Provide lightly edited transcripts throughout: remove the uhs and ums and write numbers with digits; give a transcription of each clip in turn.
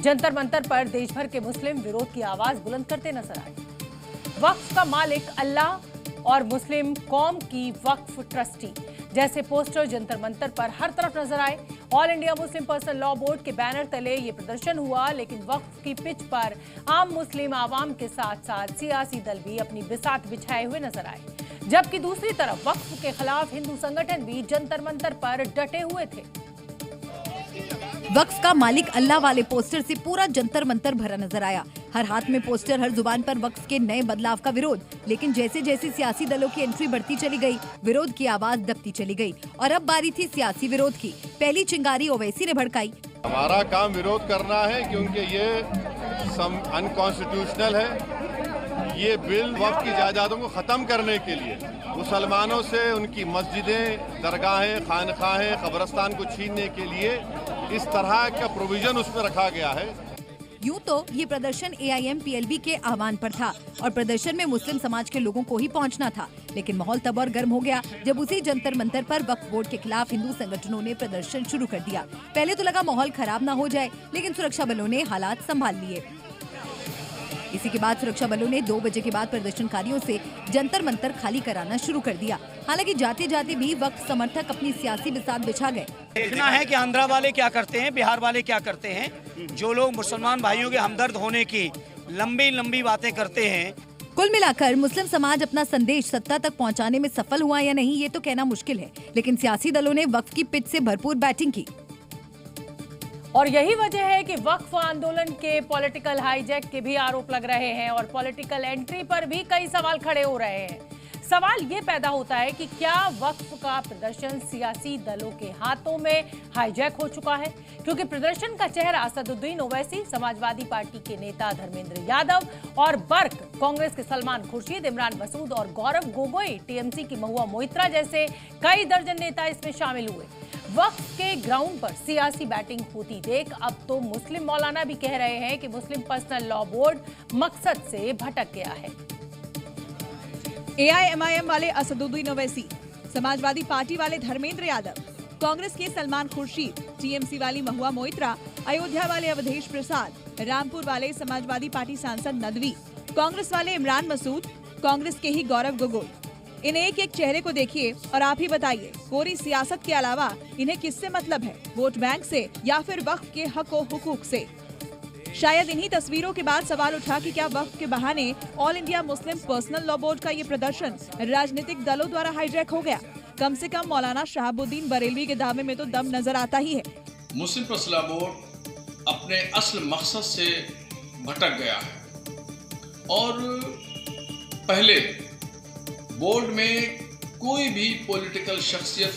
जंतर मंतर पर देश भर के मुस्लिम विरोध की आवाज बुलंद करते नजर आए। वक्फ का मालिक अल्लाह और मुस्लिम कौम की वक्फ ट्रस्टी जैसे पोस्टर जंतर मंतर पर हर तरफ नजर आए। All India Muslim personal law board के बैनर तले ये प्रदर्शन हुआ, लेकिन वक्फ की पिच पर आम मुस्लिम आवाम के साथ साथ सियासी दल भी अपनी बिसात बिछाए हुए नजर आए, जबकि दूसरी तरफ वक्फ के खिलाफ हिंदू संगठन भी जंतर मंतर पर डटे हुए थे। वक्फ का मालिक अल्लाह वाले पोस्टर से पूरा जंतर मंतर भरा नजर आया। हर हाथ में पोस्टर, हर जुबान पर वक्फ के नए बदलाव का विरोध। लेकिन जैसे जैसे सियासी दलों की एंट्री बढ़ती चली गई, विरोध की आवाज दबती चली गई और अब बारी थी सियासी विरोध की। पहली चिंगारी ओवैसी ने भड़काई। हमारा काम विरोध करना है क्योंकि ये अनकॉन्स्टिट्यूशनल है। ये बिल वक्फ की जायदादों को खत्म करने के लिए मुसलमानों से उनकी मस्जिदें, दरगाहें, खानखाहें, कब्रिस्तान को छीनने के लिए इस तरह का प्रोविजन उसमें रखा गया है। यूं तो ये प्रदर्शन AIM-PLB के आह्वान पर था और प्रदर्शन में मुस्लिम समाज के लोगों को ही पहुंचना था, लेकिन माहौल तब और गर्म हो गया जब उसी जंतर मंतर पर वक्फ बोर्ड के खिलाफ हिंदू संगठनों ने प्रदर्शन शुरू कर दिया। पहले तो लगा माहौल खराब ना हो जाए, लेकिन सुरक्षा बलों ने हालात संभाल लिए। इसी के बाद सुरक्षा बलों ने 2 बजे के बाद प्रदर्शनकारियों से जंतर मंतर खाली कराना शुरू कर दिया। हालांकि जाते जाते भी वक्फ समर्थक अपनी सियासी बिसात बिछा गए। देखना है कि आंध्रा वाले क्या करते हैं, बिहार वाले क्या करते हैं। जो लोग मुसलमान भाइयों के हमदर्द होने की लंबी लंबी बातें करते हैं। कुल मिलाकर मुस्लिम समाज अपना संदेश सत्ता तक पहुंचाने में सफल हुआ या नहीं, ये तो कहना मुश्किल है, लेकिन सियासी दलों ने वक्फ की पिच से भरपूर बैटिंग की। और यही वजह है कि वक्फ आंदोलन के पॉलिटिकल हाईजैक के भी आरोप लग रहे हैं और पॉलिटिकल एंट्री पर भी कई सवाल खड़े हो रहे हैं। सवाल ये पैदा होता है कि क्या वक्फ का प्रदर्शन सियासी दलों के हाथों में हाईजैक हो चुका है, क्योंकि प्रदर्शन का चेहरा असदुद्दीन ओवैसी, समाजवादी पार्टी के नेता धर्मेंद्र यादव और बर्क, कांग्रेस के सलमान खुर्शीद, इमरान मसूद और गौरव गोगोई, TMC की महुआ मोइत्रा जैसे कई दर्जन नेता इसमें शामिल हुए। वक्फ के ग्राउंड पर सियासी बैटिंग होती देख अब तो मुस्लिम मौलाना भी कह रहे हैं कि मुस्लिम पर्सनल लॉ बोर्ड मकसद से भटक गया है। AIMIM वाले असदुद्दीन ओवैसी, समाजवादी पार्टी वाले धर्मेंद्र यादव, कांग्रेस के सलमान खुर्शीद, TMC वाली महुआ मोइत्रा, अयोध्या वाले अवधेश प्रसाद, रामपुर वाले समाजवादी पार्टी सांसद नदवी, कांग्रेस वाले इमरान मसूद, कांग्रेस के ही गौरव गोगोई। इन एक एक चेहरे को देखिए और आप ही बताइए, कोरी सियासत के अलावा इन्हें किससे मतलब है, वोट बैंक से या फिर वक्फ के हक और हुकूक से। शायद इन्हीं तस्वीरों के बाद सवाल उठा कि क्या वक्फ के बहाने all India Muslim personal law board का ये प्रदर्शन राजनीतिक दलों द्वारा हाईजैक हो गया। कम से कम मौलाना शहाबुद्दीन बरेलवी के दावे में तो दम नजर आता ही है। मुस्लिम पर्सनल लॉ बोर्ड अपने असल मकसद से भटक गया है और पहले बोर्ड में कोई भी पॉलिटिकल शख्सियत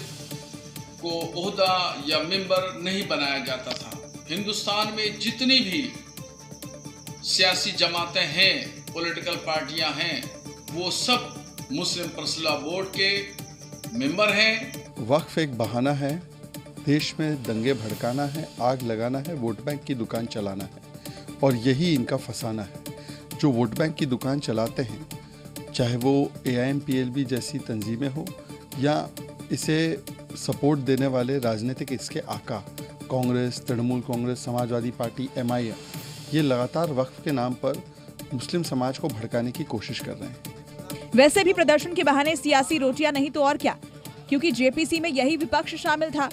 को ओहदा या मेंबर नहीं बनाया जाता था। हिंदुस्तान में जितनी भी सियासी जमातें हैं, पॉलिटिकल पार्टियां हैं, वो सब मुस्लिम पर्सनल लॉ बोर्ड के मेंबर हैं। वक्फ एक बहाना है, देश में दंगे भड़काना है, आग लगाना है, वोट बैंक की दुकान चलाना है और यही इनका फसाना है। जो वोट बैंक की दुकान चलाते हैं, चाहे वो AIM-PLB जैसी तंजीमें हो या इसे सपोर्ट देने वाले राजनीतिक इसके आका, कांग्रेस, तृणमूल कांग्रेस, समाजवादी पार्टी, MIM, ये लगातार वक्फ के नाम पर मुस्लिम समाज को भड़काने की कोशिश कर रहे हैं। वैसे भी प्रदर्शन के बहाने सियासी रोटियां नहीं तो और क्या, क्योंकि JPC में यही विपक्ष शामिल था